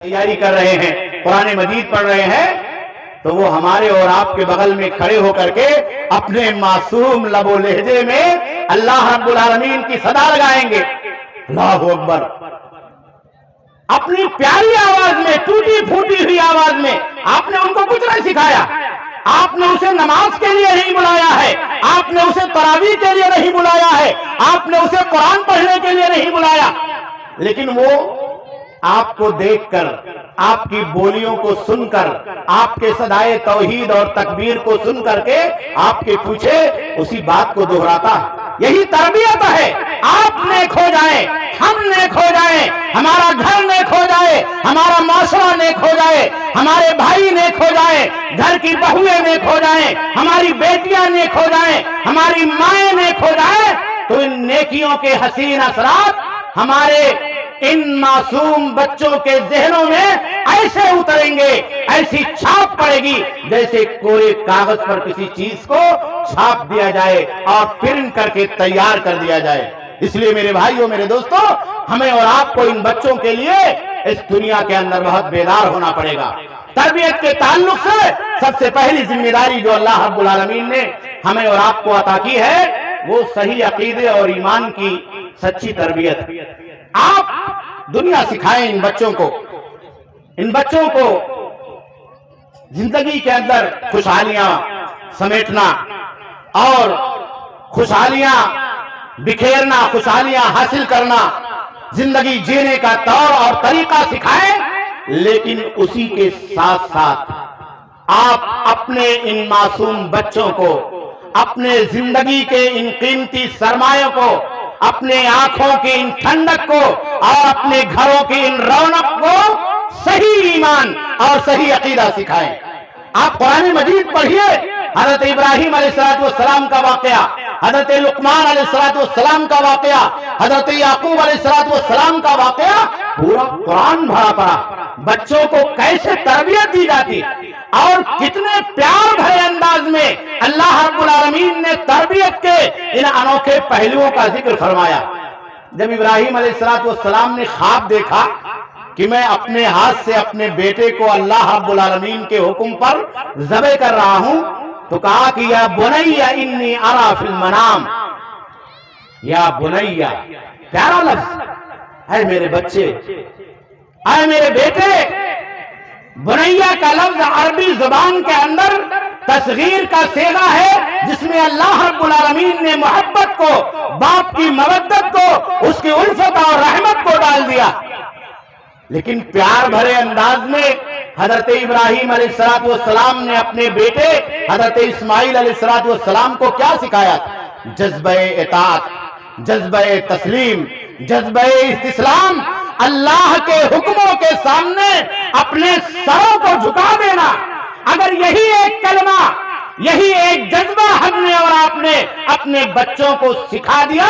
تیاری کر رہے ہیں، قرآن مجید پڑھ رہے ہیں، تو وہ ہمارے اور آپ کے بغل میں کھڑے ہو کر کے اپنے معصوم لب و لہجے میں اللہ رب العالمین کی صدا لگائیں گے، اللہ اکبر، اپنی پیاری آواز میں، ٹوٹی پھوٹی ہوئی آواز میں۔ آپ نے ان کو کچھ نہیں سکھایا، آپ نے اسے نماز کے لیے نہیں بلایا ہے، آپ نے اسے تراویح کے لیے نہیں بلایا ہے، آپ نے اسے قرآن پڑھنے کے لیے نہیں بلایا، لیکن وہ آپ کو دیکھ کر، آپ کی بولیوں کو سن کر، آپ کے صدائے توحید اور تکبیر کو سن کر کے آپ کے پیچھے اسی بات کو دہراتا ہے۔ یہی تربیت ہے۔ آپ نیک ہو جائیں، ہم نیک ہو جائیں، ہمارا گھر نیک ہو جائے، ہمارا معاشرہ نیک ہو جائے، ہمارے بھائی نیک ہو جائیں، گھر کی بہویں نیک ہو جائیں، ہماری بیٹیاں نیک ہو جائیں، ہماری مائیں نیک ہو جائیں، تو ان نیکیوں کے حسین اثرات ہمارے ان معصوم بچوں کے ذہنوں میں ایسے اتریں گے، ایسی چھاپ پڑے گی جیسے کورے کاغذ پر کسی چیز کو چھاپ دیا جائے اور پرنٹ کر کے تیار کر دیا جائے۔ اس لیے میرے بھائیوں، میرے دوستوں، ہمیں اور آپ کو ان بچوں کے لیے اس دنیا کے اندر بہت بیدار ہونا پڑے گا۔ تربیت کے تعلق سے سب سے پہلی ذمہ داری جو اللہ رب العالمین نے ہمیں اور آپ کو عطا کی ہے، وہ صحیح عقیدے اور ایمان کی سچی تربیت۔ آپ دنیا سکھائیں ان بچوں کو زندگی کے اندر خوشحالیاں سمیٹنا اور خوشحالیاں بکھیرنا، خوشحالیاں حاصل کرنا، زندگی جینے کا طور اور طریقہ سکھائیں، لیکن اسی کے ساتھ ساتھ آپ اپنے ان معصوم بچوں کو، اپنے زندگی کے ان قیمتی سرمایوں کو، اپنے آنکھوں کی ان ٹھنڈک کو اور اپنے گھروں کی ان رونق کو صحیح ایمان اور صحیح عقیدہ سکھائیں۔ آپ قرآن مجید پڑھیے، حضرت ابراہیم علیہ السلام کا واقعہ، حضرت لقمان علیہ السلام کا واقعہ، حضرت یعقوب علیہ السلام کا واقعہ، پورا قرآن بھرا پڑا۔ بچوں کو کیسے تربیت دی جاتی اور کتنے پیار بھرے انداز میں اللہ رب العالمین نے تربیت کے ان انوکھے پہلوؤں کا ذکر فرمایا۔ جب ابراہیم علیہ السلام نے خواب دیکھا کہ میں اپنے ہاتھ سے اپنے بیٹے کو اللہ رب العالمین کے حکم پر ذبح کر رہا ہوں، تو کہا کہ یا بنی انی ارا فی المنام، یا بنی، پیارا لفظ، اے میرے بچے، اے میرے بیٹے۔ بنیا کا لفظ عربی زبان کے اندر تصغیر کا صیغہ ہے، جس میں اللہ رب العالمین نے محبت کو، باپ کی مودت کو، اس کی الفت اور رحمت کو ڈال دیا۔ لیکن پیار بھرے انداز میں حضرت ابراہیم علیہ السلام نے اپنے بیٹے حضرت اسماعیل علیہ السلام کو کیا سکھایا؟ جذبہ اطاعت، جذبہ تسلیم، جذبہ استسلام، اللہ کے حکموں کے سامنے اپنے سروں کو جھکا دینا۔ اگر یہی ایک کلمہ، یہی ایک جذبہ ہم نے اور آپ نے اپنے بچوں کو سکھا دیا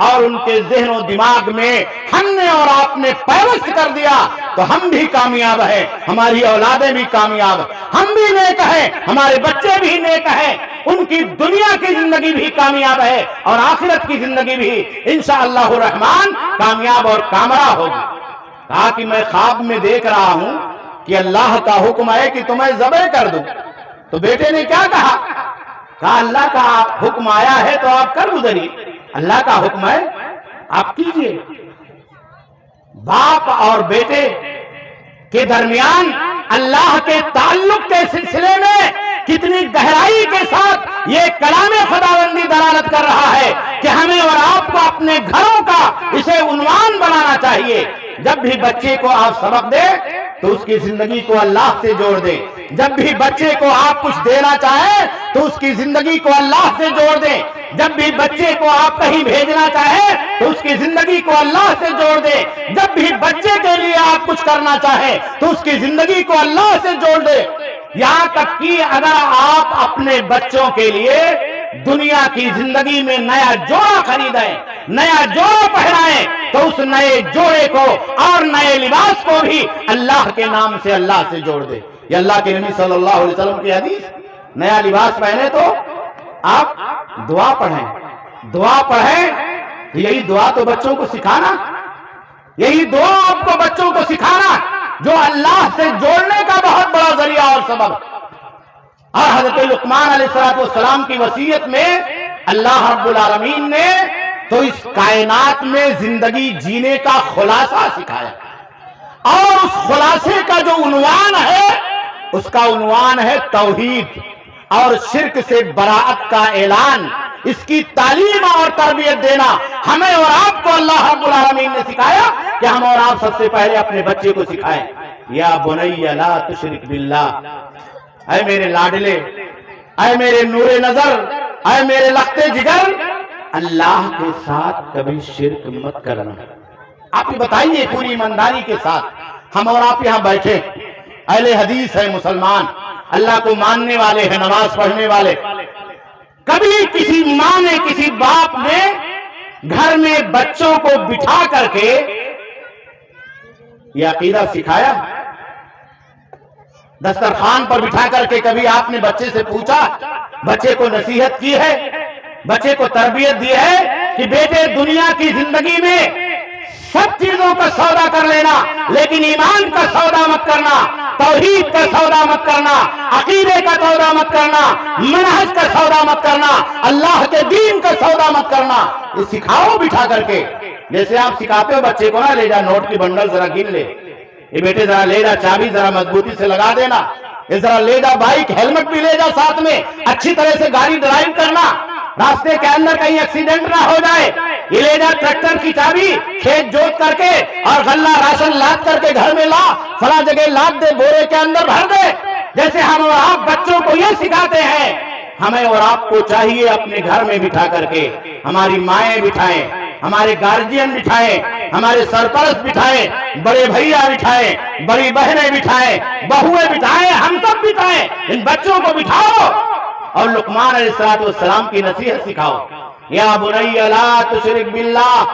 اور ان کے ذہن و دماغ میں ہم نے اور آپ نے پیوست کر دیا، تو ہم بھی کامیاب ہیں، ہماری اولادیں بھی کامیاب ہیں، ہم بھی نیک ہیں، ہمارے بچے بھی نیک ہیں، ان کی دنیا کی زندگی بھی کامیاب ہے اور آخرت کی زندگی بھی انشاءاللہ الرحمن کامیاب اور کامرا ہوگی۔ کہا کہ میں خواب میں دیکھ رہا ہوں کہ اللہ کا حکم ہے کہ تمہیں ذبح کر دوں۔ تو بیٹے نے کیا کہا؟ کہا اللہ کا حکم آیا ہے تو آپ کر گزریے، اللہ کا حکم ہے آپ کیجئے۔ باپ اور بیٹے کے درمیان اللہ کے تعلق کے سلسلے میں کتنی گہرائی کے ساتھ یہ کلام خداوندی دلالت کر رہا ہے کہ ہمیں اور آپ کو اپنے گھروں کا اسے عنوان بنانا چاہیے۔ جب بھی بچے کو آپ سبق دیں تو اس کی زندگی کو اللہ سے جوڑ دیں، جب بھی بچے کو آپ کچھ دینا چاہیں تو اس کی زندگی کو اللہ سے جوڑ دیں، جب بھی بچے کو آپ کہیں بھیجنا چاہیں تو اس کی زندگی کو اللہ سے جوڑ دیں، جب بھی بچے کے لیے آپ کچھ کرنا چاہیں تو اس کی زندگی کو اللہ سے جوڑ دیں۔ یہاں تک کہ اگر آپ اپنے بچوں کے لیے دنیا کی زندگی میں نیا جوڑا خریدیں، نیا جوڑا پہنائیں، تو اس نئے جوڑے کو اور نئے لباس کو بھی اللہ کے نام سے اللہ سے جوڑ دے۔ یہ اللہ کے نبی صلی اللہ علیہ وسلم کی حدیث۔ نیا لباس پہنے تو آپ دعا پڑھیں، یہی دعا تو بچوں کو سکھانا، یہی دعا آپ کو بچوں کو سکھانا جو اللہ سے جوڑنے کا بہت بڑا ذریعہ اور سبب. اور حضرت لقمان علیہ السلام کی وصیت میں اللہ رب العالمین نے تو اس کائنات میں زندگی جینے کا خلاصہ سکھایا، اور اس خلاصے کا جو عنوان ہے اس کا عنوان ہے توحید اور شرک سے براءت کا اعلان. اس کی تعلیم اور تربیت دینا ہمیں اور آپ کو اللہ رب العالمین نے سکھایا کہ ہم اور آپ سب سے پہلے اپنے بچے کو سکھائیں. یا بنی لا تشرک باللہ، اے میرے لاڈلے، اے میرے نور نظر، اے میرے لختے جگر، اللہ کے ساتھ کبھی شرک مت کرنا. آپ یہ بتائیے پوری ایمانداری کے ساتھ، ہم اور آپ یہاں بیٹھے اہل حدیث ہیں، مسلمان، اللہ کو ماننے والے ہیں، نماز پڑھنے والے. کبھی کسی ماں نے، کسی باپ نے گھر میں بچوں کو بٹھا کر کے یہ عقیدہ سکھایا؟ دسترخوان پر بٹھا کر کے کبھی آپ نے بچے سے پوچھا، بچے کو نصیحت کی ہے، بچے کو تربیت دی ہے کہ بیٹے دنیا کی زندگی میں سب چیزوں کا سودا کر لینا لیکن ایمان کا سودا مت کرنا، توحید کا سودا مت کرنا، عقیدے کا سودا مت کرنا، منہج کا سودا مت کرنا، اللہ کے دین کا سودا مت کرنا. یہ سکھاؤ بٹھا کر کے. جیسے آپ سکھاتے ہو بچے کو نا، لے جا نوٹ کی بنڈل ذرا گن لے، یہ بیٹے ذرا لے جا چابی ذرا مضبوطی سے لگا دینا، یہ ذرا لے جا بائک، ہیلمٹ بھی لے جا ساتھ میں، اچھی طرح سے گاڑی ڈرائیو کرنا، راستے کے اندر کہیں ایکسیڈنٹ نہ ہو جائے. یہ لے جا ٹریکٹر کی چابی، کھیت جوت کر کے اور غلہ راشن لاد کر کے گھر میں لا، فلاں جگہ لاد دے، بورے کے اندر بھر دے. جیسے ہم اور آپ بچوں کو یہ سکھاتے ہیں، ہمیں اور آپ کو چاہیے اپنے گھر میں بٹھا کر کے، ہماری مائیں بٹھائیں، ہمارے گارجین بٹھائیں، ہمارے سرپرست بٹھائیں، بڑے بھیا بٹھائیں، بڑی بہنیں بٹھائیں، بہویں بٹھائیں، ہم سب بٹھائیں. ان بچوں کو بٹھاؤ اور لقمان علیہ السلام کی نصیحت سکھاؤ. یا بنی لا تشرک باللہ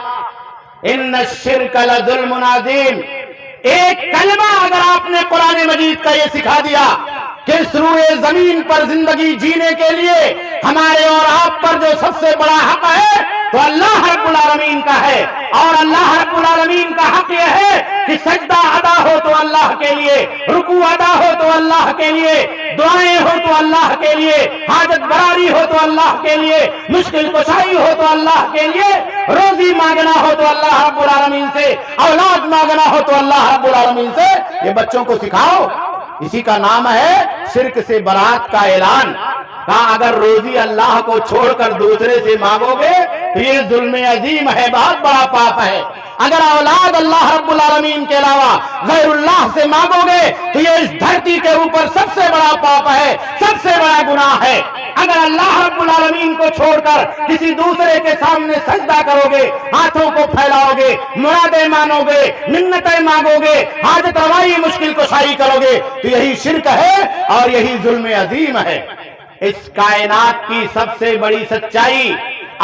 ان الشرک لظلم عظیم. ایک کلمہ اگر آپ نے قرآن مجید کا یہ سکھا دیا کہ اس روئے زمین پر زندگی جینے کے لیے ہمارے اور آپ پر جو سب سے بڑا حق ہے تو اللہ رب العالمین کا ہے، اور اللہ رب العالمین کا حق یہ ہے کہ سجدہ ادا ہو تو اللہ کے لیے، رکوع ادا ہو تو اللہ کے لیے، دعائیں ہو تو اللہ کے لیے، حاجت براری ہو تو اللہ کے لیے، مشکل کشائی ہو تو اللہ کے لیے، روزی مانگنا ہو تو اللہ رب العالمین سے، اولاد مانگنا ہو تو اللہ رب العالمین سے. یہ بچوں کو سکھاؤ. اسی کا نام ہے شرک سے برات کا اعلان. کہا اگر روزی اللہ کو چھوڑ کر دوسرے سے مانگو گے تو یہ ظلم عظیم ہے، بہت بڑا پاپ ہے. اگر اولاد اللہ رب العالمین کے علاوہ غیر اللہ سے مانگو گے تو یہ اس دھرتی کے اوپر سب سے بڑا پاپ ہے، سب سے بڑا گناہ ہے. اگر اللہ رب العالمین کو چھوڑ کر کسی دوسرے کے سامنے سجدہ کرو گے، ہاتھوں کو پھیلاؤ گے، مرادیں مانو گے، منتیں مانگو گے، حاجت روائی مشکل کشائی کرو گے تو یہی شرک ہے اور یہی ظلم عظیم ہے. اس کائنات کی سب سے بڑی سچائی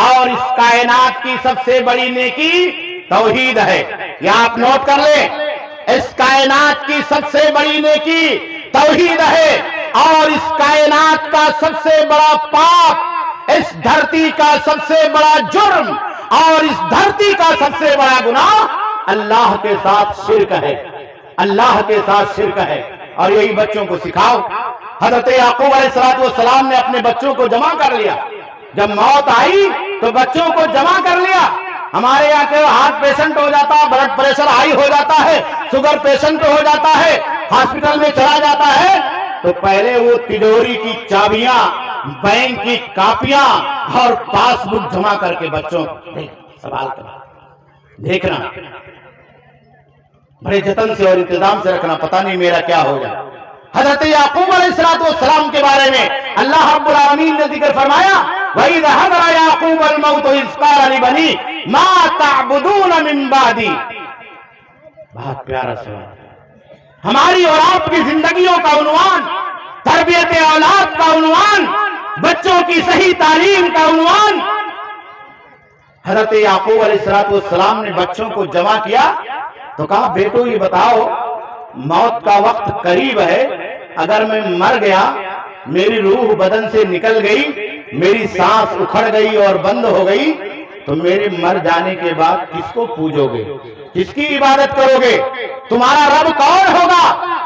اور اس کائنات کی سب سے بڑی نیکی توحید ہے. یہ آپ نوٹ کر لیں، اس کائنات کی سب سے بڑی نیکی توحید ہے، اور اس کائنات کا سب سے بڑا پاپ، اس دھرتی کا سب سے بڑا جرم اور اس دھرتی کا سب سے بڑا گناہ اللہ کے ساتھ شرک ہے. اللہ کے ساتھ شرک ہے. اور یہی بچوں کو سکھاؤ. حضرت یعقوب علیہ السلام نے اپنے بچوں کو جمع کر لیا. جب موت آئی تو بچوں کو جمع کر لیا. ہمارے یہاں کے ہارٹ پیشنٹ ہو جاتا ہے، بلڈ پریشر ہائی ہو جاتا ہے، شوگر پیشنٹ ہو جاتا ہے، ہاسپٹل میں چلا جاتا ہے تو پہلے وہ تجوری کی چابیاں، بینک کی کاپیاں اور پاس بک جمع کر کے بچوں سوال کرنا، دیکھنا، بڑے جتن سے اور انتظام سے رکھنا، پتہ نہیں میرا کیا ہو جائے. حضرت یعقوب علیہ السلام کے بارے میں اللہ رب العالمین نے ذکر فرمایا وَإِذْ حَضَرَ يَعْقُوبَ الْمَوْتُ إِذْ قَالَ لِبَنِيهِ مَا تَعْبُدُونَ مِن بَعْدِي. بہت پیارا سوال. ہماری اور آپ کی زندگیوں کا عنوان، تربیت اولاد کا عنوان، بچوں کی صحیح تعلیم کا عنوان. حضرت یعقوب علیہ السلام نے بچوں کو جمع کیا تو کہا بیٹو یہ بتاؤ، موت کا وقت قریب ہے، اگر میں مر گیا، میری روح بدن سے نکل گئی، میری سانس اکھڑ گئی اور بند ہو گئی تو میرے مر جانے کے بعد کس کو پوجو گے، کس کی عبادت کرو گے؟ تمہارا رب کون ہوگا؟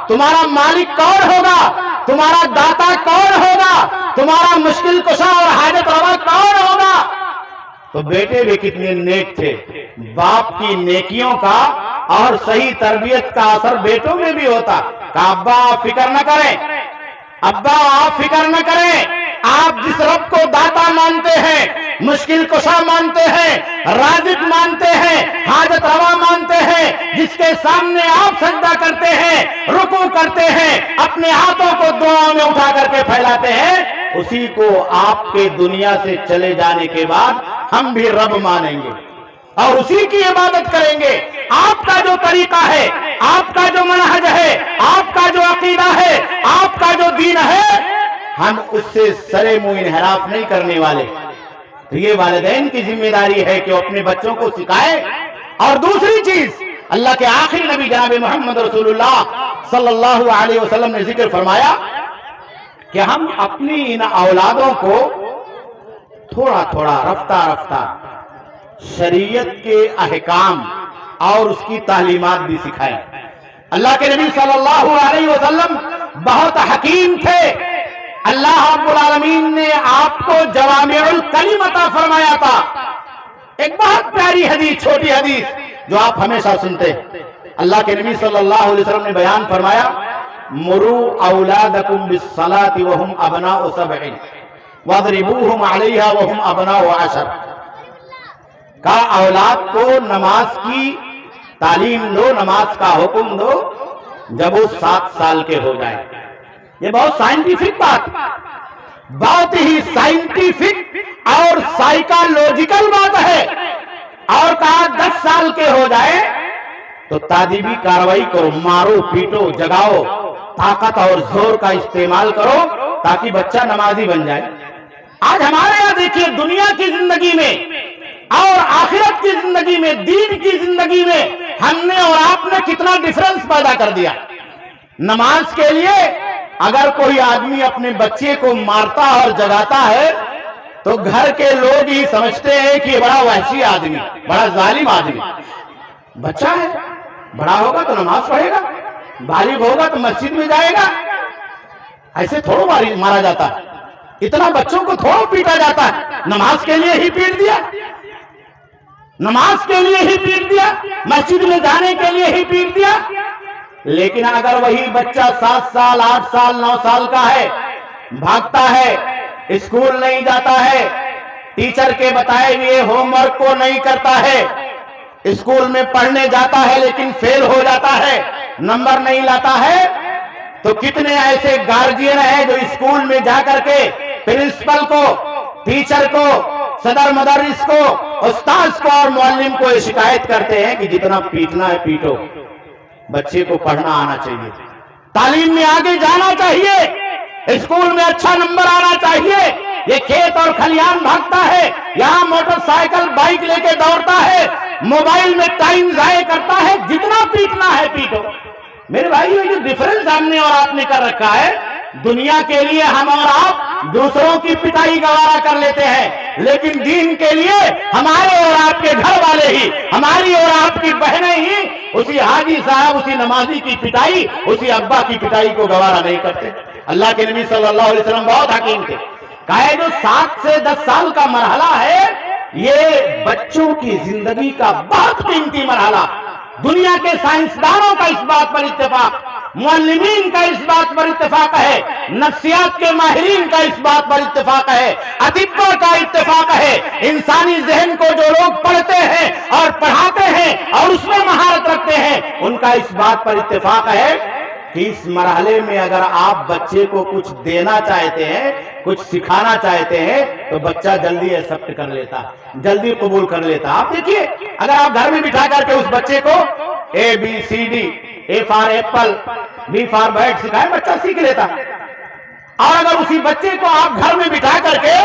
تمہارا مالک کون ہوگا؟ تمہارا داتا کون ہوگا؟ تمہارا مشکل کشا اور حاجت روا کون ہوگا؟ تو بیٹے بھی کتنے نیک تھے، باپ کی نیکیوں کا اور صحیح تربیت کا اثر بیٹوں میں بھی ہوتا کہ ابا آپ فکر نہ کریں، ابا آپ فکر نہ کریں، آپ جس رب کو داتا مانتے ہیں، مشکل کشا مانتے ہیں، رازق مانتے ہیں، حاجت روا مانتے ہیں، جس کے سامنے آپ سجدہ کرتے ہیں، رکوع کرتے ہیں، اپنے ہاتھوں کو دعا میں اٹھا کر کے پھیلاتے ہیں، اسی کو آپ کے دنیا سے چلے جانے کے بعد ہم بھی رب مانیں گے اور اسی کی عبادت کریں گے۔ آپ کا جو طریقہ ہے، آپ کا جو منہج ہے، آپ کا جو عقیدہ ہے، آپ کا جو دین ہے، ہم اس سے سرے منہ انحراف نہیں کرنے والے۔ تو یہ والدین کی ذمہ داری ہے کہ وہ اپنے بچوں کو سکھائے۔ اور دوسری چیز، اللہ کے آخری نبی جناب محمد رسول اللہ صلی اللہ علیہ وسلم نے ذکر فرمایا کہ ہم اپنی ان اولادوں کو تھوڑا تھوڑا رفتہ رفتہ شریعت کے احکام اور اس کی تعلیمات بھی سکھائیں۔ اللہ کے نبی صلی اللہ علیہ وسلم بہت حکیم تھے۔ اللہ رب العالمین نے آپ کو جوامع الکلم عطا فرمایا تھا۔ ایک بہت پیاری حدیث، چھوٹی حدیث جو آپ ہمیشہ سنتے ہیں، اللہ کے نبی صلی اللہ علیہ وسلم نے بیان فرمایا، مروا اولادکم بالصلاۃ وهم ابناء 7 واضربوهم علیہا وهم ابناء 10۔ کا اولاد کو نماز کی تعلیم دو، نماز کا حکم دو جب وہ 7 سال کے ہو جائے۔ یہ بہت سائنٹیفک بات، بہت ہی سائنٹیفک اور سائیکالوجیکل بات ہے۔ اور کہا 10 سال کے ہو جائے تو تادیبی کاروائی کرو، مارو پیٹو جگاؤ، طاقت اور زور کا استعمال کرو تاکہ بچہ نمازی بن جائے۔ آج ہمارے یہاں دیکھیے، دنیا کی زندگی میں اور آخرت کی زندگی میں، دین کی زندگی میں ہم نے اور آپ نے کتنا ڈیفرنس پیدا کر دیا۔ نماز کے لیے اگر کوئی آدمی اپنے بچے کو مارتا اور جگاتا ہے تو گھر کے لوگ ہی سمجھتے ہیں کہ یہ بڑا وحشی آدمی، بڑا ظالم آدمی۔ بچہ ہے، بڑا ہوگا تو نماز پڑھے گا، بالغ ہوگا تو مسجد میں جائے گا۔ ایسے تھوڑا مارا جاتا ہے، اتنا بچوں کو تھوڑا پیٹا جاتا ہے۔ نماز کے لیے ہی پیٹ دیا، نماز کے لیے ہی پیٹ دیا، مسجد میں جانے کے لیے ہی پیٹ دیا۔ لیکن اگر وہی بچہ 7 سال 8 سال 9 سال کا ہے، بھاگتا ہے، اسکول نہیں جاتا ہے، ٹیچر کے بتائے ہوئے ہوم ورک کو نہیں کرتا ہے، اسکول میں پڑھنے جاتا ہے لیکن فیل ہو جاتا ہے، نمبر نہیں لاتا ہے، تو کتنے ایسے گارجین ہیں جو اسکول میں جا کر کے پرنسپل کو، ٹیچر کو، صدر مدرس کو، استاذ کو اور معلم کو یہ شکایت کرتے ہیں کہ جتنا پیٹنا ہے پیٹو، بچے کو پڑھنا آنا چاہیے، تعلیم میں آگے جانا چاہیے، اسکول میں اچھا نمبر آنا چاہیے۔ یہ کھیت اور کھلیان بھاگتا ہے، یہاں موٹر سائیکل بائک لے کے دوڑتا ہے، موبائل میں ٹائم ضائع کرتا ہے، جتنا پیٹنا ہے پیٹو۔ میرے بھائیو، یہ ڈیفرنس ہم نے اور آپ نے کر رکھا ہے۔ دنیا کے لیے ہم اور آپ دوسروں کی پٹائی گوارا کر لیتے ہیں، لیکن دین کے لیے ہمارے اور آپ کے گھر والے ہی، ہماری اور آپ کی بہنیں ہی اسی حاجی صاحب، اسی نمازی کی پٹائی، اسی ابا کی پٹائی کو گوارا نہیں کرتے۔ اللہ کے نبی صلی اللہ علیہ وسلم بہت حکیم تھے۔ کہا جو 7 سے 10 سال کا مرحلہ ہے، یہ بچوں کی زندگی کا بہت قیمتی مرحلہ۔ دنیا کے سائنسدانوں کا اس بات پر اتفاق، معلمین کا اس بات پر اتفاق ہے، نفسیات کے ماہرین کا اس بات پر اتفاق ہے، اطباء کا اتفاق ہے۔ انسانی ذہن کو جو لوگ پڑھتے ہیں اور پڑھاتے ہیں اور اس میں مہارت رکھتے ہیں، ان کا اس بات پر اتفاق ہے کہ اس مرحلے میں اگر آپ بچے کو کچھ دینا چاہتے ہیں، کچھ سکھانا چاہتے ہیں، تو بچہ جلدی ایکسپٹ کر لیتا، جلدی قبول کر لیتا۔ آپ دیکھیے، اگر آپ گھر میں بٹھا کر کے اس بچے کو ABCD، A for apple, B for bat سکھائے، بچہ سیکھ لیتا۔ اور اگر اسی بچے کو آپ گھر میں بٹھا کر کے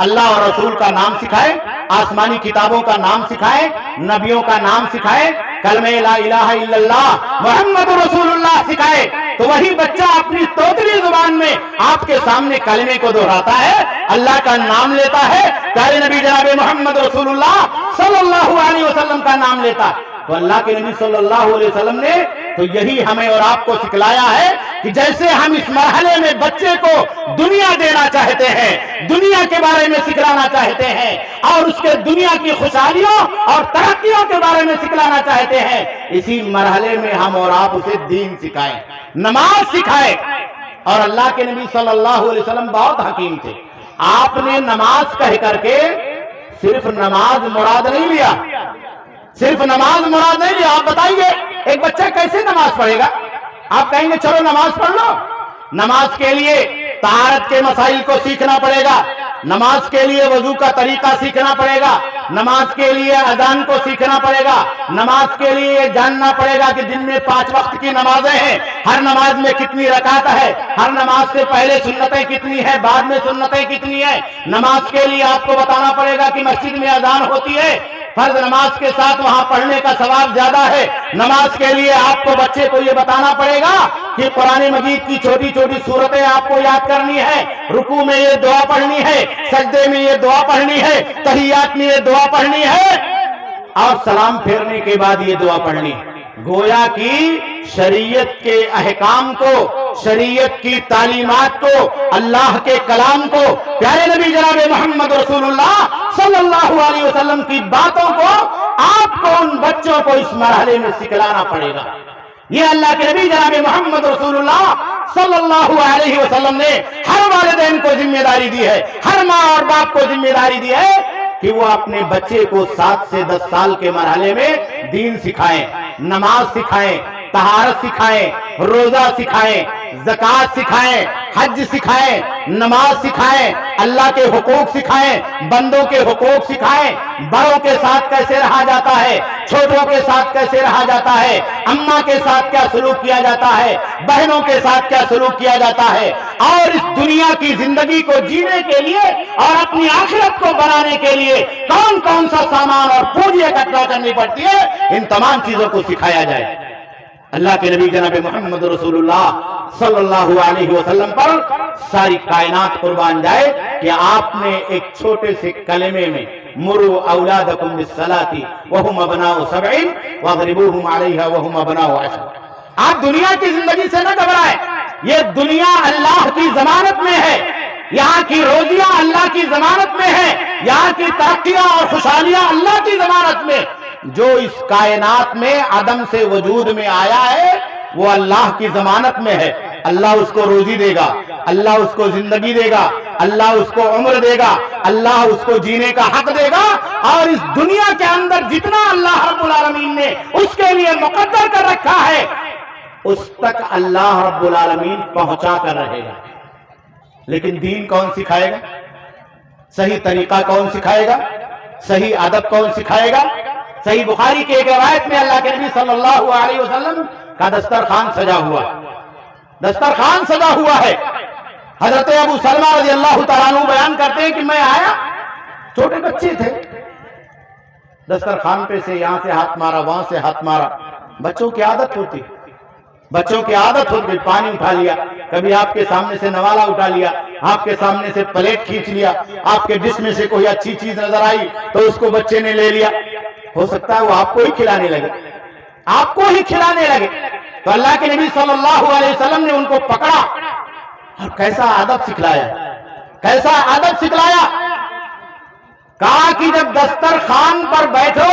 اللہ اور رسول کا نام سکھائے، آسمانی کتابوں کا نام سکھائے، نبیوں کا نام سکھائے، کلمہ لا الہ الا اللہ محمد رسول اللہ سکھائے، تو وہی بچہ اپنی توتلی زبان میں آپ کے سامنے کلمے کو دہراتا ہے، اللہ کا نام لیتا ہے، پیارے نبی جناب محمد رسول اللہ صلی اللہ علیہ وسلم کا نام لیتا ہے۔ تو اللہ کے نبی صلی اللہ علیہ وسلم نے تو یہی ہمیں اور آپ کو سکھلایا ہے کہ جیسے ہم اس مرحلے میں بچے کو دنیا دینا چاہتے ہیں، دنیا کے بارے میں سکھلانا چاہتے ہیں، اور اس کے دنیا کی خوشحالیوں اور ترقیوں کے بارے میں سکھلانا چاہتے ہیں، اسی مرحلے میں ہم اور آپ اسے دین سکھائیں، نماز سکھائیں۔ اور اللہ کے نبی صلی اللہ علیہ وسلم بہت حکیم تھے، آپ نے نماز کہہ کر کے صرف نماز مراد نہیں لیا، صرف نماز مراد نہیں لیا۔ آپ بتائیے ایک بچہ کیسے نماز پڑھے گا؟ آپ کہیں گے چلو نماز پڑھ لو، نماز کے لیے طہارت کے مسائل کو سیکھنا پڑے گا، نماز کے لیے وضو کا طریقہ سیکھنا پڑے گا، نماز کے لیے اذان کو سیکھنا پڑے گا، نماز کے لیے یہ جاننا پڑے گا کہ دن میں 5 وقت کی نمازیں ہیں، ہر نماز میں کتنی رکعت ہے، ہر نماز سے پہلے سنتیں کتنی ہیں، بعد میں سنتیں کتنی ہیں۔ نماز کے لیے آپ کو بتانا پڑے گا کہ مسجد میں اذان ہوتی ہے، فرض نماز کے ساتھ وہاں پڑھنے کا ثواب زیادہ ہے۔ نماز کے لیے آپ کو بچے کو یہ بتانا پڑے گا کہ قرآن مجید کی چھوٹی چھوٹی سورتیں آپ کو یاد کرنی ہے، رکوع میں یہ دعا پڑھنی ہے، سجدے میں یہ دعا پڑھنی ہے، تحیات میں یہ دعا پڑھنی ہے، اور سلام پھیرنے کے بعد یہ دعا پڑھنی ہے۔ گویا کی شریعت کے احکام کو، شریعت کی تعلیمات کو، اللہ کے کلام کو، پیارے نبی جناب محمد رسول اللہ صلی اللہ علیہ وسلم کی باتوں کو آپ کو ان بچوں کو اس مرحلے میں سکھلانا پڑے گا۔ یہ اللہ کے نبی جناب محمد رسول اللہ صلی اللہ علیہ وسلم نے ہر والدین کو ذمہ داری دی ہے، ہر ماں اور باپ کو ذمہ داری دی ہے کہ وہ اپنے بچے کو 7 سے 10 سال کے مرحلے میں دین سکھائیں، نماز سکھائیں، طہارت سکھائیں، روزہ سکھائیں، زکوٰۃ سکھائیں، حج سکھائیں، نماز سکھائیں، اللہ کے حقوق سکھائیں، بندوں کے حقوق سکھائیں، بڑوں کے ساتھ کیسے رہا جاتا ہے، چھوٹوں کے ساتھ کیسے رہا جاتا ہے، اماں کے ساتھ کیا سلوک کیا جاتا ہے، بہنوں کے ساتھ کیا سلوک کیا جاتا ہے، اور اس دنیا کی زندگی کو جینے کے لیے اور اپنی آخرت کو بنانے کے لیے کون کون سا سامان اور پونجی اکٹھا کرنی پڑتی ہے، ان تمام چیزوں کو سکھایا جائے۔ اللہ کے نبی جناب محمد رسول اللہ صلی اللہ علیہ وسلم پر ساری کائنات قربان جائے کہ آپ نے ایک چھوٹے سے کلمے میں مروا اولادکم بالصلاۃ وهم ابناء 7 واضربوهم علیہا وهم ابناء 10۔ آپ دنیا کی زندگی سے نہ گھبرائیں، یہ دنیا اللہ کی ضمانت میں ہے، یہاں کی روزیاں اللہ کی ضمانت میں ہے، یہاں کی ترقیاں اور خوشحالیاں اللہ کی ضمانت میں۔ جو اس کائنات میں عدم سے وجود میں آیا ہے وہ اللہ کی ضمانت میں ہے، اللہ اس کو روزی دے گا، اللہ اس کو زندگی دے گا، اللہ اس کو عمر دے گا، اللہ اس کو جینے کا حق دے گا، اور اس دنیا کے اندر جتنا اللہ رب العالمین نے اس کے لیے مقدر کر رکھا ہے اس تک اللہ رب العالمین پہنچا کر رہے گا۔ لیکن دین کون سکھائے گا؟ صحیح طریقہ کون سکھائے گا؟ صحیح ادب کون سکھائے گا؟ صحیح بخاری کے ایک روایت میں اللہ کے نبی صلی اللہ علیہ وسلم کا دسترخوان سجا ہوا ہے، دسترخوان سجا ہوا ہے۔ حضرت ابو سلمہ رضی اللہ تعالیٰ عنہ بیان کرتے ہیں کہ میں آیا، چھوٹے بچے تھے، دسترخوان پہ سے یہاں سے ہاتھ مارا، وہاں سے ہاتھ مارا۔ بچوں کی عادت ہوتی، بچوں کی عادت ہوتی، پانی اٹھا لیا، کبھی آپ کے سامنے سے نوالا اٹھا لیا، آپ کے سامنے سے پلیٹ کھینچ لیا، آپ کے ڈش میں سے کوئی اچھی چیز نظر آئی تو اس کو بچے نے لے لیا، ہو سکتا ہے وہ آپ کو ہی کھلانے لگے، آپ کو ہی کھلانے لگے۔ تو اللہ کے نبی صلی اللہ علیہ وسلم نے ان کو پکڑا اور کیسا ادب سکھلایا، کیسا ادب سکھلایا، کہا کہ جب دسترخوان پر بیٹھو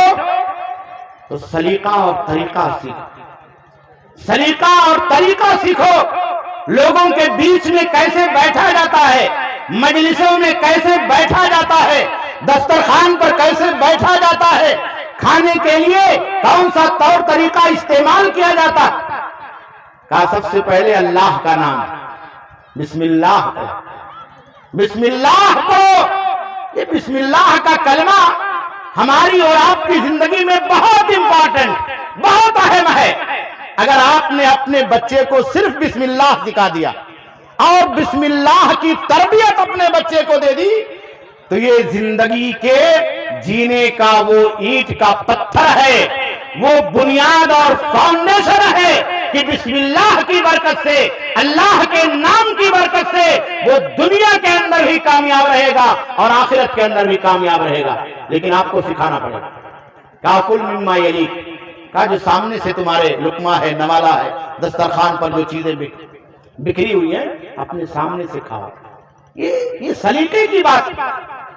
تو سلیقہ اور طریقہ سیکھو، سلیقہ اور طریقہ سیکھو، لوگوں کے بیچ میں کیسے بیٹھا جاتا ہے، مجلسوں میں کیسے بیٹھا جاتا ہے، دسترخوان پر کیسے بیٹھا جاتا ہے، کھانے کے لیے کون سا طور طریقہ استعمال کیا جاتا ہے۔ کہا سب سے پہلے اللہ کا نام، بسم اللہ کرو، بسم اللہ کرو۔ یہ بسم اللہ کا کلمہ ہماری اور آپ کی زندگی میں بہت امپورٹنٹ، بہت اہم ہے۔ اگر آپ نے اپنے بچے کو صرف بسم اللہ سکھا دیا اور بسم اللہ کی تربیت اپنے بچے کو دے دی تو یہ زندگی کے جینے کا وہ اینٹ کا پتھر ہے، وہ بنیاد اور فاؤنڈیشن ہے کہ بسم اللہ کی برکت سے، اللہ کے نام کی برکت سے وہ دنیا کے اندر بھی کامیاب رہے گا اور آخرت کے اندر بھی کامیاب رہے گا۔ لیکن آپ کو سکھانا پڑے گا۔ کہا کل مما یلیک، کہا جو سامنے سے تمہارے لقمہ ہے، نوالا ہے، دسترخوان پر جو چیزیں بکھری ہوئی ہیں اپنے سامنے سے کھاؤ۔ یہ سلیقے کی بات۔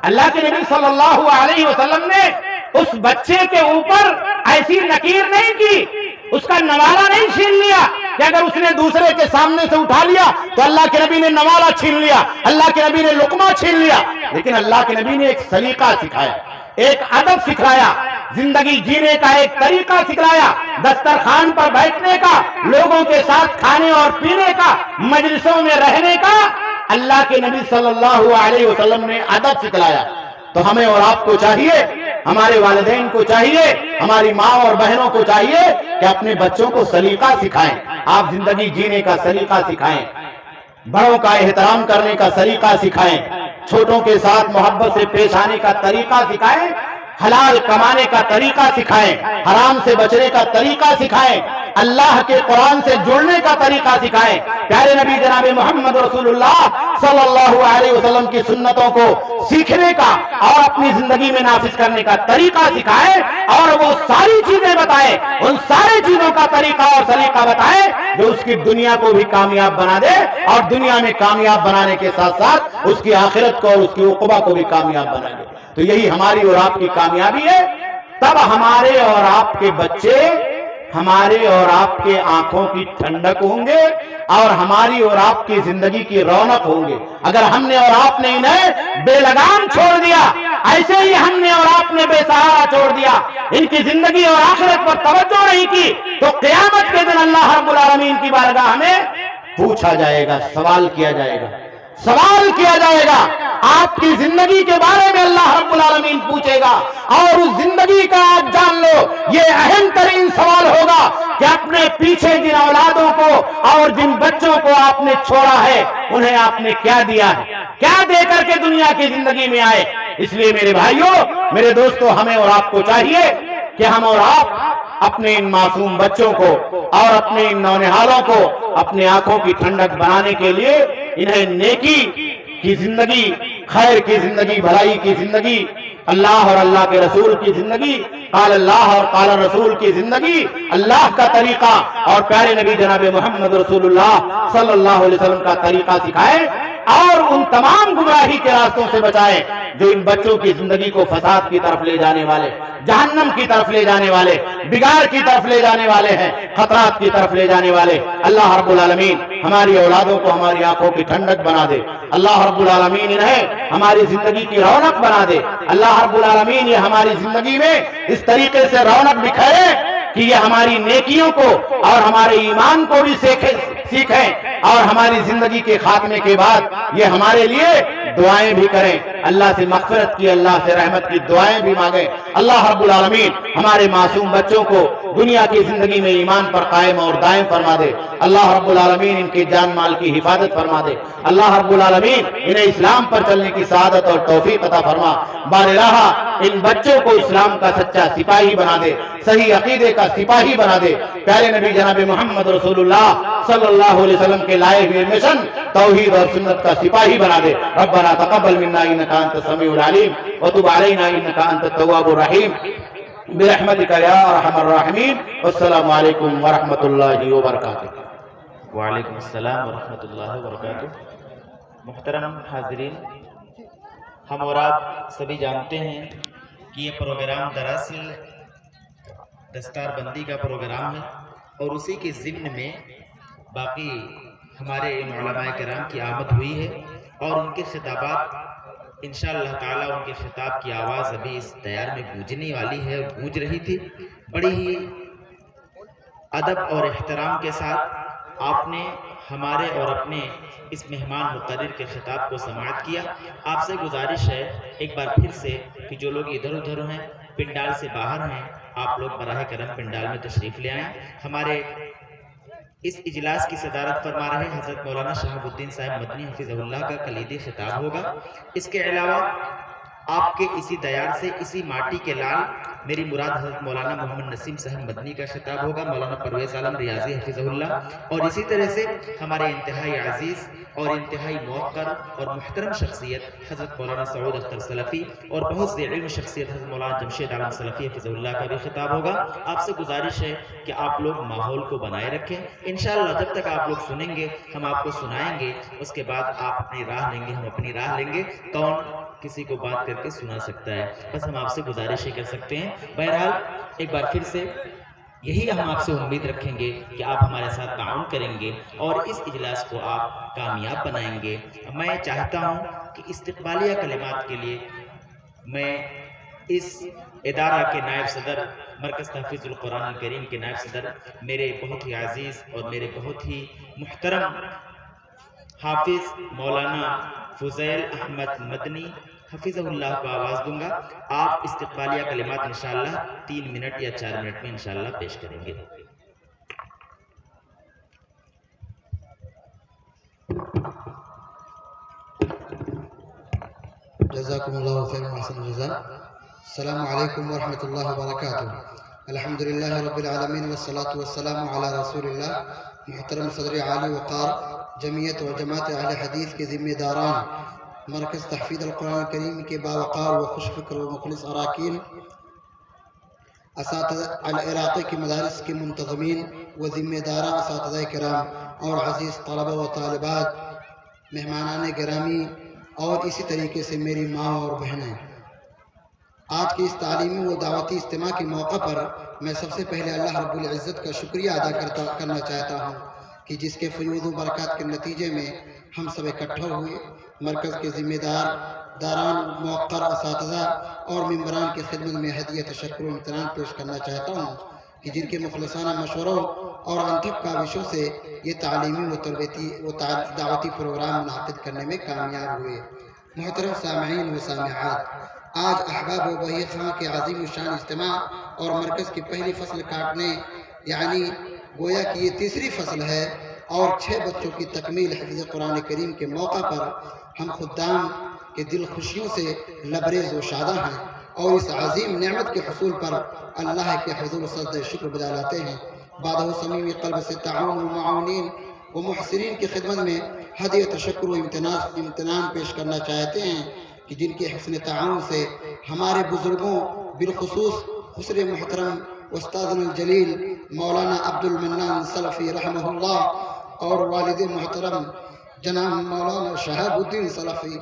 اللہ کے نبی صلی اللہ علیہ وسلم نے اس بچے کے اوپر ایسی نکیر نہیں کی، اس کا نوالا نہیں چھین لیا کہ اگر اس نے دوسرے کے سامنے سے اٹھا لیا تو اللہ کے نبی نے نوالا چھین لیا، اللہ کے نبی نے لقمہ چھین لیا۔ لیکن اللہ کے نبی نے ایک سلیقہ سکھایا، ایک ادب سکھلایا، زندگی جینے کا ایک طریقہ سکھلایا، دسترخوان پر بیٹھنے کا، لوگوں کے ساتھ کھانے اور پینے کا، مجلسوں میں رہنے کا اللہ کے نبی صلی اللہ علیہ وسلم نے ادب سکھلایا۔ تو ہمیں اور آپ کو چاہیے، ہمارے والدین کو چاہیے، ہماری ماں اور بہنوں کو چاہیے کہ اپنے بچوں کو سلیقہ سکھائیں۔ آپ زندگی جینے کا سلیقہ سکھائیں، بڑوں کا احترام کرنے کا سلیقہ سکھائیں، چھوٹوں کے ساتھ محبت سے پیش آنے کا طریقہ سکھائیں، حلال کمانے کا طریقہ سکھائیں، حرام سے بچنے کا طریقہ سکھائیں، اللہ کے قرآن سے جڑنے کا طریقہ سکھائیں، پیارے نبی جناب محمد رسول اللہ صلی اللہ علیہ وسلم کی سنتوں کو سیکھنے کا اور اپنی زندگی میں نافذ کرنے کا طریقہ سکھائیں، اور وہ ساری چیزیں بتائیں، ان ساری چیزوں کا طریقہ اور سلیقہ بتائیں جو اس کی دنیا کو بھی کامیاب بنا دے اور دنیا میں کامیاب بنانے کے ساتھ ساتھ اس کی آخرت کو اور اس کی عقبہ کو بھی کامیاب بنا دے۔ تو یہی ہماری اور آپ کی کامیابی ہے۔ تب ہمارے اور آپ کے بچے ہمارے اور آپ کے آنکھوں کی ٹھنڈک ہوں گے اور ہماری اور آپ کی زندگی کی رونق ہوں گے۔ اگر ہم نے اور آپ نے انہیں بے لگام چھوڑ دیا، ایسے ہی ہم نے اور آپ نے بے سہارا چھوڑ دیا، ان کی زندگی اور آخرت پر توجہ نہیں کی، تو قیامت کے دن اللہ رب العالمین کی بارگاہ ہمیں پوچھا جائے گا، سوال کیا جائے گا، سوال کیا جائے گا۔ آپ کی زندگی کے بارے میں اللہ رب العالمین پوچھے گا، اور اس زندگی کا آپ جان لو یہ اہم ترین سوال ہوگا کہ اپنے پیچھے جن اولادوں کو اور جن بچوں کو آپ نے چھوڑا ہے انہیں آپ نے کیا دیا ہے، کیا دے کر کے دنیا کی زندگی میں آئے۔ اس لیے میرے بھائیوں، میرے دوستوں، ہمیں اور آپ کو چاہیے کہ ہم اور آپ اپنے ان معصوم بچوں کو اور اپنے ان نونہالوں کو اپنے آنکھوں کی ٹھنڈک بنانے کے لیے انہیں نیکی کی زندگی، خیر کی زندگی، بھلائی کی زندگی، اللہ اور اللہ کے رسول کی زندگی، قال اللہ اور قال رسول کی زندگی، اللہ کا طریقہ اور پیارے نبی جناب محمد رسول اللہ صلی اللہ علیہ وسلم کا طریقہ سکھائیں، اور ان تمام گمراہی کے راستوں سے بچائیں جو ان بچوں کی زندگی کو فساد کی طرف لے جانے والے، جہنم کی طرف لے جانے والے، بگاڑ کی طرف لے جانے والے ہیں، خطرات کی طرف لے جانے والے۔ اللہ رب العالمین ہماری اولادوں کو ہماری آنکھوں کی ٹھنڈک بنا دے، اللہ رب العالمین انہیں ہماری زندگی کی رونق بنا دے، اللہ رب العالمین یہ ہماری زندگی میں اس طریقے سے رونق بکھیرے کہ یہ ہماری نیکیوں کو اور ہمارے ایمان کو بھی سیکھیں، اور ہماری زندگی کے خاتمے کے بعد یہ ہمارے لیے دعائیں بھی کریں، اللہ سے مغفرت کی، اللہ سے رحمت کی دعائیں بھی مانگیں۔ اللہ رب العالمین ہمارے معصوم بچوں کو دنیا کی زندگی میں ایمان پر قائم اور دائم فرما دے، اللہ رب العالمین ان کے جان مال کی حفاظت فرما دے، اللہ رب العالمین انہیں اسلام پر چلنے کی سعادت اور توفیق عطا فرما، بارہا ان بچوں کو اسلام کا سچا سپاہی بنا دے، صحیح عقیدے کا سپاہی بنا دے، پیارے نبی جناب محمد رسول اللہ صلی اللہ علیہ وسلم کے لائے ہوئے مشن توحید اور سنت کا سپاہی بنا دے۔ ربنا تقبل منا انک انت السمیع العلیم وتب علینا انک انت التواب الرحیم برحمتک یا ارحم الراحمین۔ والسلام علیکم ورحمۃ اللہ وبرکاتہ۔ وعلیکم السلام ورحمۃ اللہ وبرکاتہ۔ محترم حاضرین، ہم اور آپ سبھی جانتے ہیں کہ یہ پروگرام دراصل دستار بندی کا پروگرام ہے، اور اسی کے ضمن میں باقی ہمارے ان علماء کرام کی آمد ہوئی ہے، اور ان کے خطابات انشاءاللہ تعالیٰ ان کے خطاب کی آواز ابھی اس دیار میں گونجنے والی ہے اور گونج رہی تھی۔ بڑی ہی ادب اور احترام کے ساتھ آپ نے ہمارے اور اپنے اس مہمان مقرر کے خطاب کو سماعت کیا۔ آپ سے گزارش ہے ایک بار پھر سے کہ جو لوگ ادھر ادھر ہیں، پنڈال سے باہر ہیں، آپ لوگ براہ کرم پنڈال میں تشریف لے آئیں۔ ہمارے اس اجلاس کی صدارت فرما رہے حضرت مولانا شہاب الدین صاحب مدنی حفظہ اللہ کا کلیدی خطاب ہوگا۔ اس کے علاوہ آپ کے اسی دیار سے، اسی ماٹی کے لال میری مراد حضرت مولانا محمد نسیم صاحب مدنی کا خطاب ہوگا، مولانا پرویز عالم ریاضی حفظہ اللہ، اور اسی طرح سے ہمارے انتہائی عزیز اور انتہائی موقر اور محترم شخصیت حضرت مولانا سعود اختر سلفی اور بہت سے علم شخصیت حضرت مولانا جمشید عالم سلفی حفظہ اللہ کا بھی خطاب ہوگا۔ آپ سے گزارش ہے کہ آپ لوگ ماحول کو بنائے رکھیں، انشاءاللہ جب تک آپ لوگ سنیں گے ہم آپ کو سنائیں گے، اس کے بعد آپ اپنی راہ لیں گے، ہم اپنی راہ لیں گے، کون کسی کو بات کر کے سنا سکتا ہے، بس ہم آپ سے گزارش ہی کر سکتے ہیں۔ بہرحال ایک بار پھر سے یہی ہم آپ سے امید رکھیں گے کہ آپ ہمارے ساتھ تعاون کریں گے اور اس اجلاس کو آپ کامیاب بنائیں گے۔ میں چاہتا ہوں کہ استقبالیہ کلمات کے لیے میں اس ادارہ کے نائب صدر، مرکز تحفیظ القرآن الکریم کے نائب صدر، میرے بہت ہی عزیز اور میرے بہت ہی محترم حافظ مولانا فضیل احمد مدنی حفظہ اللہ کو آواز دوں گا۔ آپ استقبالیہ کلمات انشاءاللہ 3 منٹ یا 4 منٹ میں انشاءاللہ پیش کریں گے۔ جزاکم اللہ خیر محسن جزا۔ السلام علیکم ورحمۃ اللہ وبرکاتہ۔ الحمدللہ رب العالمین والصلاة والسلام علی رسول اللہ۔ محترم صدر عالی وقار جمعیت و جماعت اہل حدیث کے ذمہ داران، مرکز تحفیظ القرآن الکریم کے باوقار و خوش فکر و مخلص اراکین، اساتذہ العراقی کی مدارس کے منتظمین و ذمہ داران اساتذہ کرام اور عزیز طلبہ و طالبات، مہمانان گرامی اور اسی طریقے سے میری ماں اور بہنیں، آج کے اس تعلیمی و دعوتی اجتماع کے موقع پر میں سب سے پہلے اللہ رب العزت کا شکریہ ادا کرنا چاہتا ہوں کہ جس کے فیوض و برکات کے نتیجے میں ہم سب اکٹھا ہوئے۔ مرکز کے ذمہ داران، موقر اساتذہ اور ممبران کی خدمت میں ہدیہ تشکر و امتنان پیش کرنا چاہتا ہوں کہ جن کے مخلصانہ مشوروں اور انتھک کاوشوں سے یہ تعلیمی و تربیتی و دعوتی پروگرام منعقد کرنے میں کامیاب ہوئے۔ محترم سامعین و سامعات، آج احباب و بہی خواں کے عظیم الشان اجتماع اور مرکز کی پہلی فصل کاٹنے، یعنی گویا کہ یہ تیسری فصل ہے اور 6 بچوں کی تکمیل حفظ قرآن کریم کے موقع پر ہم خدام کے دل خوشیوں سے لبریز و شادہ ہیں اور اس عظیم نعمت کے حصول پر اللہ کے حضور سجدہ شکر بجا لاتے ہیں۔ بعد صمیم قلب سے تعاون و معاونین و محسنین کی خدمت میں ہدیہ تشکر و امتنان پیش کرنا چاہتے ہیں کہ جن کے حسن تعاون سے ہمارے بزرگوں، بالخصوص خسر محترم استاذ الجلیل مولانا عبد المنان سلفی رحمہ اللہ اور والد محترم جناب مولانا شہاب الدین سلفی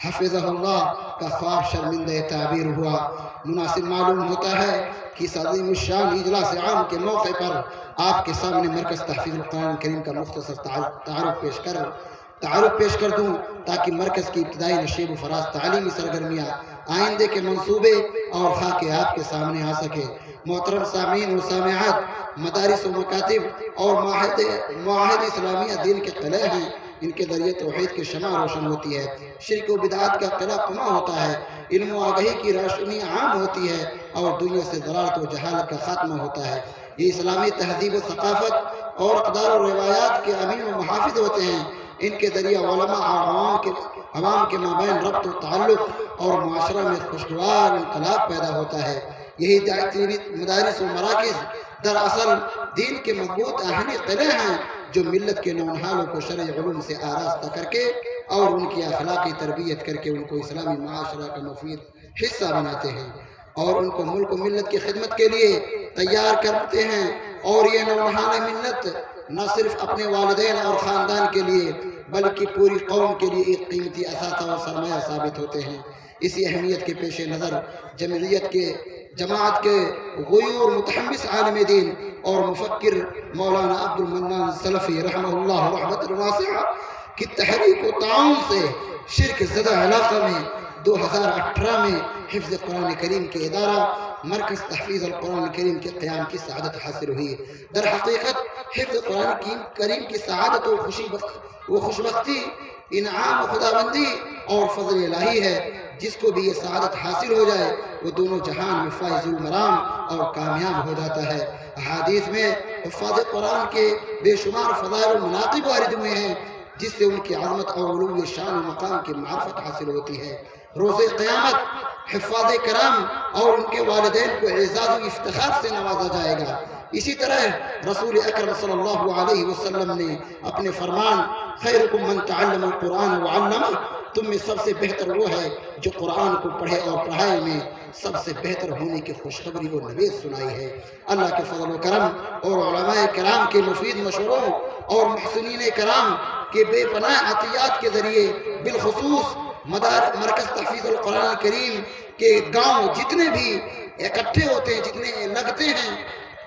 حفظہ اللہ کا خواب شرمندہ تعبیر ہوا۔ مناسب معلوم ہوتا ہے کہ اس عظیم الشان اجلاس عام کے موقع پر آپ کے سامنے مرکز تحفیظ القرآن کریم کا مختصر تعارف پیش کر دوں تاکہ مرکز کی ابتدائی نشیب و فراز تعلیمی سرگرمیاں آئندے کے منصوبے اور خاکے آپ کے سامنے آ سکے۔ محترم سامعین و سامعات، مدارس و مکاتب اور معاہد اسلامیہ دین کے قلعے ہیں، ان کے ذریعے توحید کی شمع روشن ہوتی ہے، شرک و بدعات کا قلعہ قمع ہوتا ہے، علم و آگہی کی روشنی عام ہوتی ہے اور دنیا سے ضلالت و جہالت کا خاتمہ ہوتا ہے۔ یہ اسلامی تہذیب و ثقافت اور اقدار و روایات کے امین و محافظ ہوتے ہیں۔ ان کے ذریعے علماء اور عوام کے مابین ربط و تعلق اور معاشرہ میں خوشگوار انقلاب پیدا ہوتا ہے۔ یہی دعوتی مدارس و مراکز دراصل دین کے مضبوط آہنی قلعے ہیں جو ملت کے نونہالوں کو شرعی علوم سے آراستہ کر کے اور ان کی اخلاقی تربیت کر کے ان کو اسلامی معاشرہ کا مفید حصہ بناتے ہیں اور ان کو ملک و ملت کی خدمت کے لیے تیار کرتے ہیں۔ اور یہ نونہال ملت نہ صرف اپنے والدین اور خاندان کے لیے بلکہ پوری قوم کے لیے ایک قیمتی اثاثہ اور سرمایہ ثابت ہوتے ہیں۔ اسی اہمیت کے پیش نظر جماعت کے غیور متحمس عالم دین اور مفکر مولانا عبد المنان سلفی رحمہ اللہ رحمت واسعہ کی تحریک و تعاون سے شرک زدہ علاقہ میں 2018 میں حفظ قرآن کریم کے ادارہ مرکز تحفیظ القرآن کریم کے قیام کی سعادت حاصل ہوئی۔ در حقیقت حفظ قرآن کریم کی سعادت و خوشبختی انعام و خداوندی اور فضل الہی ہے۔ جس کو بھی یہ سعادت حاصل ہو جائے وہ دونوں جہان میں فائز المرام اور کامیاب ہو جاتا ہے۔ احادیث میں حفاظ قرآن کے بے شمار فضائل و مناقب وارد ہوئے ہیں جس سے ان کی عظمت اور علو شان و مقام کی معرفت حاصل ہوتی ہے۔ روز قیامت حفاظ کرام اور ان کے والدین کو اعزاز و افتخار سے نوازا جائے گا۔ اسی طرح رسول اکرم صلی اللہ علیہ وسلم نے اپنے فرمان خیرکم من تعلم القرآن وعلمہ، تم میں سب سے بہتر وہ ہے جو قرآن کو پڑھے اور پڑھائے میں سب سے بہتر ہونے کی خوشخبری و نوید سنائی ہے۔ اللہ کے فضل و کرم اور علماء کرام کے مفید مشوروں اور محسنین کرام کے بے پناہ عطیات کے ذریعے بالخصوص مرکز تحفیظ القرآن الکریم کے گاؤں جتنے بھی اکٹھے ہوتے ہیں، جتنے لگتے ہیں،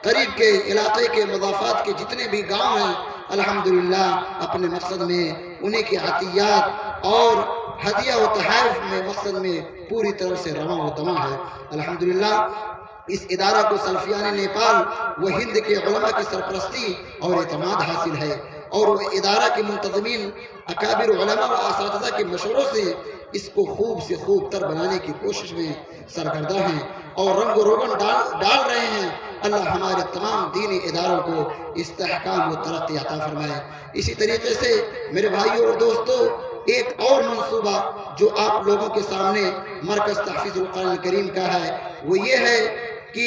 قریب کے علاقے کے مضافات کے جتنے بھی گاؤں ہیں، الحمدللہ اپنے مقصد میں انہیں کی عطیات اور ہدیہ و تحائف میں مقصد میں پوری طرح سے رواں و دواں ہے۔ الحمدللہ اس ادارہ کو سلفیان نیپال و ہند کے علماء کی سرپرستی اور اعتماد حاصل ہے، اور وہ ادارہ کے منتظمین اکابر علماء و اساتذہ کے مشوروں سے اس کو خوب سے خوب تر بنانے کی کوشش میں سرگردہ ہیں اور رنگ و روغن ڈال رہے ہیں۔ اللہ ہمارے تمام دینی اداروں کو استحکام و ترقی عطا فرمائے۔ اسی طریقے سے میرے بھائیوں اور دوستوں، ایک اور منصوبہ جو آپ لوگوں کے سامنے مرکز تحفیظ القرآن الکریم کا ہے، وہ یہ ہے کہ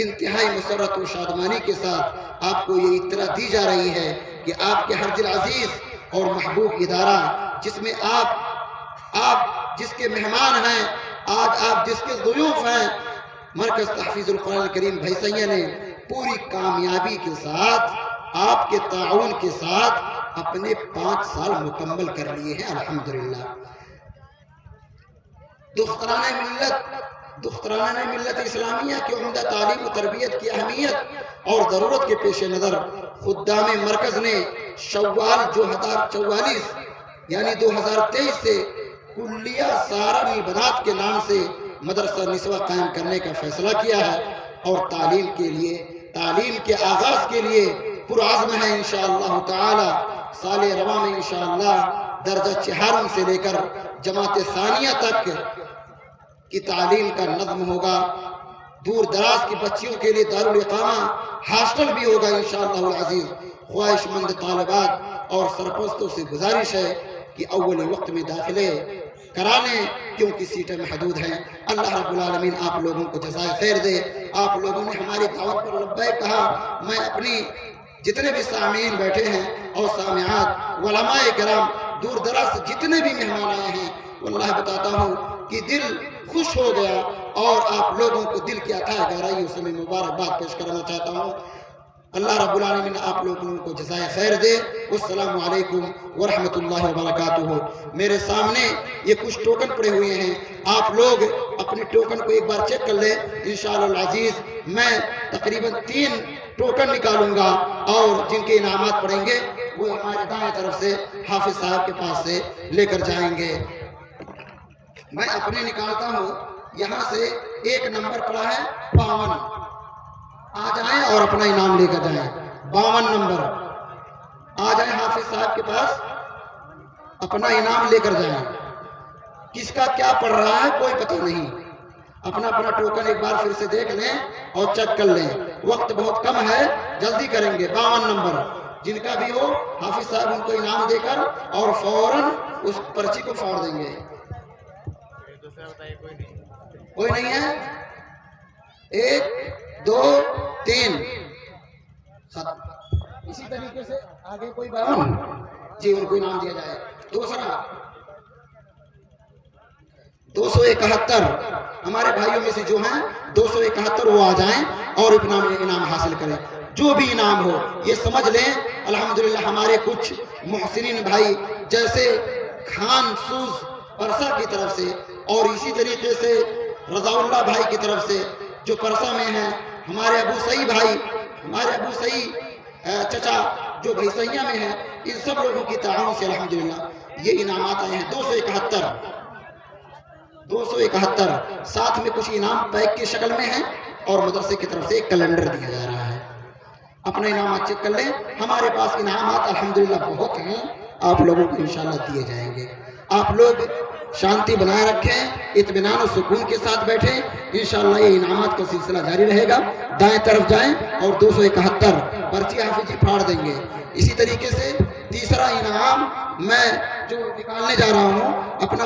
انتہائی مسرت و شادمانی کے ساتھ آپ کو یہ اطلاع دی جا رہی ہے کہ آپ کے ہر دل عزیز اور محبوب ادارہ، جس میں آپ جس کے مہمان ہیں، آج آپ جس کے ضیوف ہیں، مرکز تحفیظ القرآن الکریم بھیسیہ نے پوری کامیابی کے ساتھ آپ کے تعاون کے ساتھ اپنے 5 سال مکمل کر لیے ہیں الحمدللہ۔ دخترانہ ملت اسلامیہ کی عمدہ تعلیم و تربیت کی اہمیت اور ضرورت کے پیش نظر خدام مرکز نے شوال 2044 یعنی 2023 سے کلیہ سارا البنات کے نام سے مدرسہ نسوہ قائم کرنے کا فیصلہ کیا ہے، اور تعلیم کے آغاز کے لیے پرعزم ہے انشاءاللہ تعالی۔ سال رواں میں انشاءاللہ درجہ 4 سے لے کر جماعت ثانیہ تک کی تعلیم کا نظم ہوگا۔ دور دراز کی بچیوں کے لیے دارالاقامہ ہاسٹل بھی ہوگا انشاءاللہ العزیز۔ خواہش مند طالبات اور سرپرستوں سے گزارش ہے کہ اول وقت میں داخلے کرا لیں، کیونکہ سیٹیں محدود ہیں۔ اللہ رب العالمین آپ لوگوں کو جزائے خیر دے۔ آپ لوگوں نے ہماری دعوت پر لبیک کہا۔ میں اپنی جتنے بھی سامعین بیٹھے ہیں اور سامعات، علماء کرام، دور دراز سے جتنے بھی مہمان آئے ہیں، واللہ بتاتا ہوں کہ دل خوش ہو گیا، اور آپ لوگوں کو دل کی عطا گہرائیوں سے میں مبارکباد پیش کرنا چاہتا ہوں۔ اللہ رب العالمین آپ لوگوں کو جزائے خیر دے۔ السلام علیکم ورحمۃ اللہ وبرکاتہ۔ میرے سامنے یہ کچھ ٹوکن پڑے ہوئے ہیں، آپ لوگ اپنے ٹوکن کو ایک بار چیک کر لیں انشاءاللہ العزیز۔ میں تقریباً 3 ٹوکن نکالوں گا، اور جن کے انعامات پڑیں گے وہ ہمارے دائیں طرف سے حافظ صاحب کے پاس سے لے کر جائیں گے۔ میں اپنے نکالتا ہوں، یہاں سے 1 نمبر پڑا ہے 52، آ جائیں اور اپنا انعام لے کر جائیں۔ 52 نمبر آ جائیں حافظ صاحب کے پاس، اپنا انعام لے کر جائیں۔ کس کا کیا پڑھ رہا ہے کوئی پتہ نہیں، اپنا ٹوکن ایک بار پھر سے دیکھ لیں اور چیک کر لیں۔ وقت بہت کم ہے، جلدی کریں گے۔ 52 نمبر جن کا بھی ہو، حافظ صاحب ان کو انعام دے کر اور فوراً اس پرچی کو پھاڑ دیں گے۔ کوئی نہیں ہے؟ 1 2 3 اسی طریقے سے آگے کوئی 52 جی ان کو انعام دیا جائے۔ دوسرا 271 ہمارے بھائیوں میں سے جو ہیں 271 وہ آ جائیں اور اپنا انعام حاصل کریں۔ جو بھی انعام ہو یہ سمجھ لیں الحمدللہ ہمارے کچھ محسنین بھائی جیسے خان سوز پرسا کی طرف سے، اور اسی طریقے سے رضا اللہ بھائی کی طرف سے جو پرسا میں ہیں، ہمارے ابو سعید بھائی، ہمارے ابو سعید چچا جو بھیسیہ میں ہیں، ان سب لوگوں کی تعاون سے الحمدللہ یہ انعامات آئے ہیں۔ 271 ساتھ میں کچھ انعام پیک کی شکل میں ہیں، اور مدرسے کی طرف سے ایک کیلنڈر دیا جا رہا ہے۔ اپنا انعامات چیک کر لیں، ہمارے پاس انعامات الحمدللہ بہت ہیں، آپ لوگوں کو انشاءاللہ دیے جائیں گے۔ آپ لوگ شانتی بنائے رکھیں، اطمینان و سکون کے ساتھ بیٹھیں، انشاءاللہ یہ انعامات کا سلسلہ جاری رہے گا۔ دائیں طرف جائیں اور 271 پرچی حافظ جی پھاڑ دیں گے۔ اسی طریقے سے تیسرا انعام میں جو نکالنے جا رہا ہوں، اپنا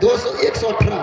118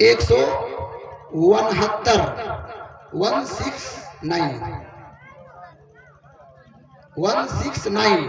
169 169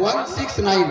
169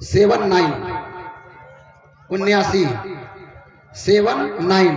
79 79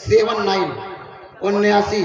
79 79